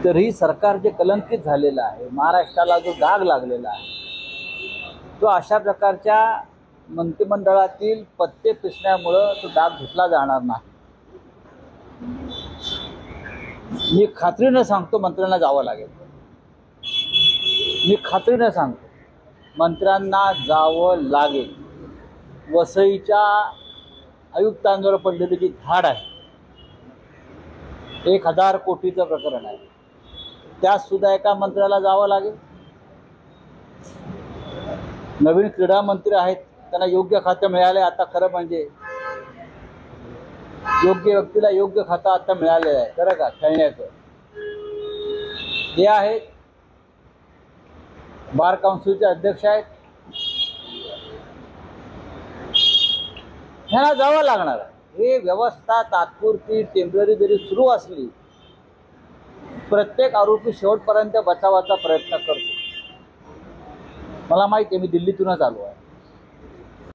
तरीही सरकार जे कलंकित झालेलं आहे, महाराष्ट्राला जो डाग लागलेला आहे, तो अशा प्रकारच्या मंत्रिमंडळातील पत्ते पिसण्यामुळं तो डाग धुतला जाणार नाही. मी खात्रीनं सांगतो मंत्र्यांना जावं लागेल. मी खात्रीनं सांगतो मंत्र्यांना जावं लागेल. वसईच्या आयुक्तांवर पडलेली जी धाड आहे, 1000 कोटीचं प्रकरण आहे, त्यात सुद्धा एका मंत्र्याला जावं लागेल. नवीन क्रीडा मंत्री आहेत, त्यांना योग्य खातं मिळाले. आता खरं म्हणजे योग्य व्यक्तीला योग्य खातं आता मिळालेलं आहे खरं का खेळण्याचं. हे आहेत बार काउन्सिलचे अध्यक्ष आहेत, ह्यांना जावं लागणार आहे. हे व्यवस्था तात्पुरती टेम्पररी जरी सुरू असली, प्रत्येक आरोपी शेवटपर्यंत बचावाचा प्रयत्न करतो. मला माहिती आहे, मी दिल्लीतूनच आलो आहे.